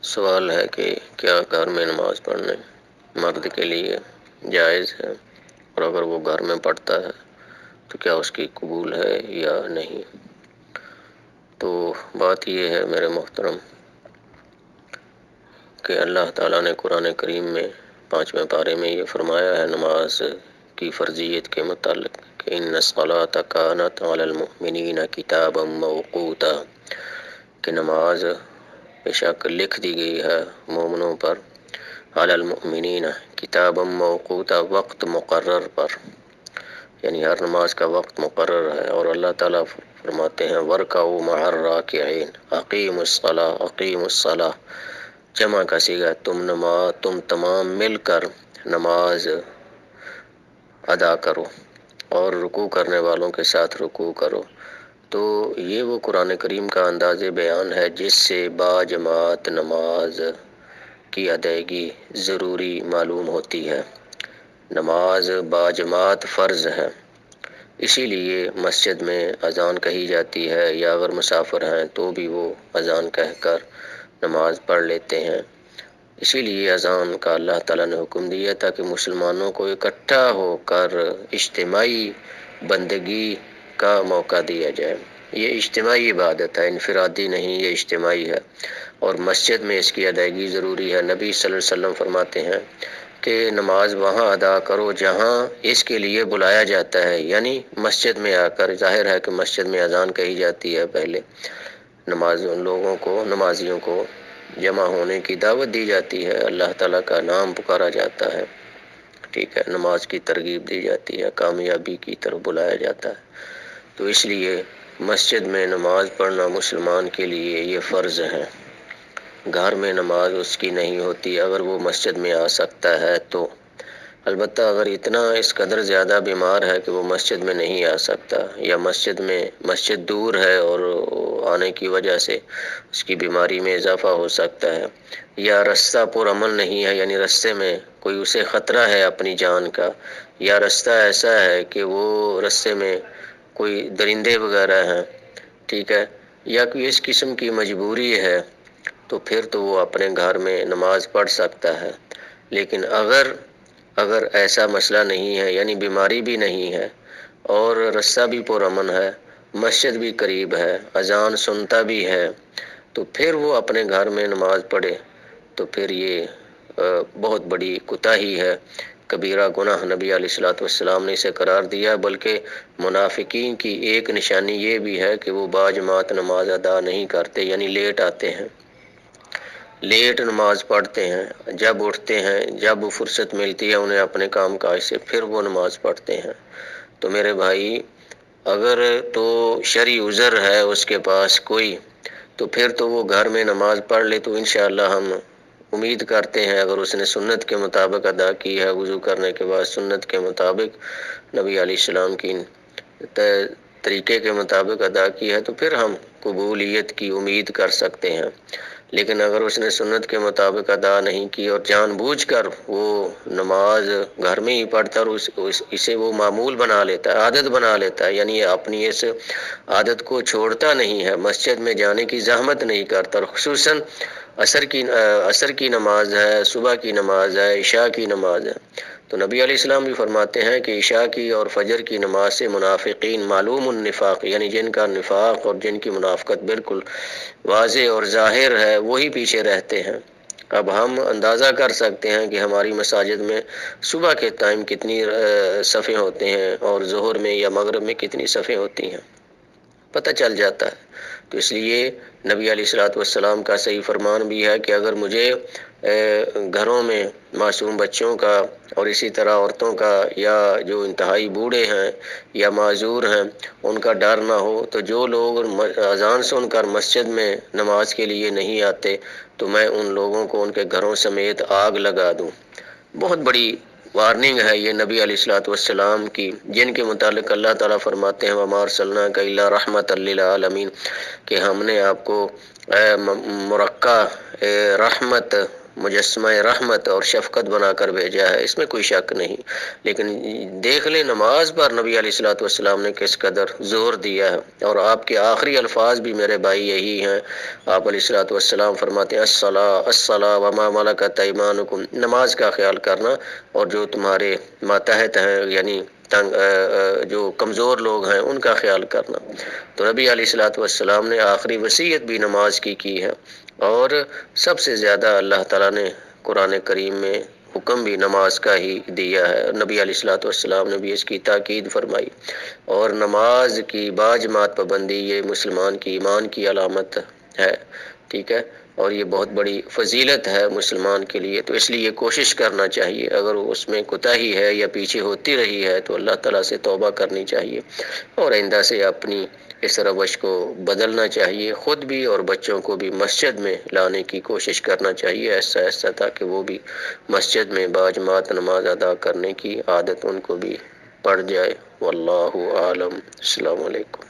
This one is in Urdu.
سوال ہے کہ کیا گھر میں نماز پڑھنے مرد کے لیے جائز ہے، اور اگر وہ گھر میں پڑھتا ہے تو کیا اس کی قبول ہے یا نہیں؟ تو بات یہ ہے میرے محترم کہ اللہ تعالیٰ نے قرآن کریم میں 5ویں پارے میں یہ فرمایا ہے نماز کی فرضیت کے متعلق کہ ان الصلاۃ کانت علی المؤمنین کتابا موقوتا، کہ نماز بے شک لکھ دی گئی ہے مومنوں پر، علی المؤمنین کتابا موقوتا، وقت مقرر پر، یعنی ہر نماز کا وقت مقرر ہے۔ اور اللہ تعالیٰ فرماتے ہیں وَارْكَعُوا مَعَ الرَّاكِعِينَ، اقیموا الصلاۃ، اقیموا الصلاۃ، جمع کا صیغہ تم تمام مل کر نماز ادا کرو اور رکوع کرنے والوں کے ساتھ رکوع کرو۔ تو یہ وہ قرآن کریم کا انداز بیان ہے جس سے باجماعت نماز کی ادائیگی ضروری معلوم ہوتی ہے۔ نماز باجماعت فرض ہے، اسی لیے مسجد میں اذان کہی جاتی ہے، یا اگر مسافر ہیں تو بھی وہ اذان کہہ کر نماز پڑھ لیتے ہیں۔ اسی لیے اذان کا اللہ تعالیٰ نے حکم دیا تاکہ مسلمانوں کو اکٹھا ہو کر اجتماعی بندگی کا موقع دیا جائے۔ یہ اجتماعی عبادت ہے، انفرادی نہیں، یہ اجتماعی ہے، اور مسجد میں اس کی ادائیگی ضروری ہے۔ نبی صلی اللہ علیہ وسلم فرماتے ہیں کہ نماز وہاں ادا کرو جہاں اس کے لیے بلایا جاتا ہے، یعنی مسجد میں آ کر۔ ظاہر ہے کہ مسجد میں اذان کہی جاتی ہے، پہلے نمازیوں کو جمع ہونے کی دعوت دی جاتی ہے، اللہ تعالیٰ کا نام پکارا جاتا ہے، ٹھیک ہے، نماز کی ترغیب دی جاتی ہے، کامیابی کی طرف بلایا جاتا ہے۔ تو اس لیے مسجد میں نماز پڑھنا مسلمان کے لیے یہ فرض ہے۔ گھر میں نماز اس کی نہیں ہوتی اگر وہ مسجد میں آ سکتا ہے تو، البتہ اگر اتنا اس قدر زیادہ بیمار ہے کہ وہ مسجد میں نہیں آ سکتا، یا مسجد دور ہے اور آنے کی وجہ سے اس کی بیماری میں اضافہ ہو سکتا ہے، یا رستہ پرامن نہیں ہے، یعنی رستے میں کوئی اسے خطرہ ہے اپنی جان کا، یا رستہ ایسا ہے کہ وہ رستے میں کوئی درندے وغیرہ ہیں، ٹھیک ہے، یا کوئی اس قسم کی مجبوری ہے، تو پھر تو وہ اپنے گھر میں نماز پڑھ سکتا ہے۔ لیکن اگر ایسا مسئلہ نہیں ہے، یعنی بیماری بھی نہیں ہے اور رستہ بھی پرامن ہے، مسجد بھی قریب ہے، اذان سنتا بھی ہے، تو پھر وہ اپنے گھر میں نماز پڑھے، تو پھر یہ بہت بڑی کوتاہی ہے، کبیرہ گناہ نبی علیہ الصلوۃ والسلام نے اسے قرار دیا۔ بلکہ منافقین کی ایک نشانی یہ بھی ہے کہ وہ باجماعت نماز ادا نہیں کرتے، یعنی لیٹ آتے ہیں، لیٹ نماز پڑھتے ہیں، جب اٹھتے ہیں، جب فرصت ملتی ہے انہیں اپنے کام کاج سے، پھر وہ نماز پڑھتے ہیں۔ تو میرے بھائی، اگر تو شرعی عذر ہے اس کے پاس کوئی، تو پھر تو وہ گھر میں نماز پڑھ لے، تو انشاءاللہ ہم امید کرتے ہیں اگر اس نے سنت کے مطابق ادا کی ہے، وضو کرنے کے بعد سنت کے مطابق نبی علیہ السلام کی طریقے کے مطابق ادا کی ہے، تو پھر ہم قبولیت کی امید کر سکتے ہیں۔ لیکن اگر اس نے سنت کے مطابق ادا نہیں کی اور جان بوجھ کر وہ نماز گھر میں ہی پڑھتا اور اسے وہ معمول بنا لیتا ہے، عادت بنا لیتا ہے، یعنی اپنی اس عادت کو چھوڑتا نہیں ہے، مسجد میں جانے کی زحمت نہیں کرتا، اور خصوصاً عصر کی نماز ہے، صبح کی نماز ہے، عشاء کی نماز ہے، تو نبی علیہ السلام بھی فرماتے ہیں کہ عشاء کی اور فجر کی نماز سے منافقین معلوم النفاق، یعنی جن کا نفاق اور جن کی منافقت بالکل واضح اور ظاہر ہے، وہی پیچھے رہتے ہیں۔ اب ہم اندازہ کر سکتے ہیں کہ ہماری مساجد میں صبح کے ٹائم کتنی صفیں ہوتے ہیں اور ظہر میں یا مغرب میں کتنی صفیں ہوتی ہیں، پتہ چل جاتا ہے۔ تو اس لیے نبی علیہ الصلوۃ والسلام کا صحیح فرمان بھی ہے کہ اگر مجھے گھروں میں معصوم بچوں کا اور اسی طرح عورتوں کا، یا جو انتہائی بوڑھے ہیں یا معذور ہیں، ان کا ڈر نہ ہو، تو جو لوگ اذان سن کر مسجد میں نماز کے لیے نہیں آتے، تو میں ان لوگوں کو ان کے گھروں سمیت آگ لگا دوں۔ بہت بڑی وارننگ ہے یہ نبی علیہ الصلوۃ والسلام کی، جن کے متعلق اللہ تعالیٰ فرماتے ہیں وَمَا أَرْسَلْنَاكَ إِلَّا رَحْمَةً لِّلْعَالَمِينَ، کہ ہم نے آپ کو مرقع رحمت مجسمہ رحمت اور شفقت بنا کر بھیجا ہے، اس میں کوئی شک نہیں۔ لیکن دیکھ لیں نماز پر نبی علیہ الصلوۃ والسلام نے کس قدر زور دیا ہے، اور آپ کے آخری الفاظ بھی میرے بھائی یہی ہیں۔ آپ علیہ الصلوۃ والسلام فرماتے ہیں الصلاۃ الصلاۃ وما ملکت ایمانکم، نماز کا خیال کرنا اور جو تمہارے ماتحت ہیں یعنی جو کمزور لوگ ہیں ان کا خیال کرنا۔ تو نبی علیہ الصلوۃ والسلام نے آخری وصیت بھی نماز کی ہے، اور سب سے زیادہ اللہ تعالیٰ نے قرآن کریم میں حکم بھی نماز کا ہی دیا ہے، نبی علیہ الصلوۃ والسلام نے بھی اس کی تاکید فرمائی۔ اور نماز کی باجماعت پابندی یہ مسلمان کی ایمان کی علامت ہے، ٹھیک ہے، اور یہ بہت بڑی فضیلت ہے مسلمان کے لیے۔ تو اس لیے کوشش کرنا چاہیے، اگر اس میں کوتاہی ہے یا پیچھے ہوتی رہی ہے تو اللہ تعالیٰ سے توبہ کرنی چاہیے، اور آئندہ سے اپنی اس روش کو بدلنا چاہیے، خود بھی اور بچوں کو بھی مسجد میں لانے کی کوشش کرنا چاہیے ایسا ایسا، تاکہ وہ بھی مسجد میں باجماعت نماز ادا کرنے کی عادت ان کو بھی پڑ جائے۔ واللہ عالم۔ السلام علیکم۔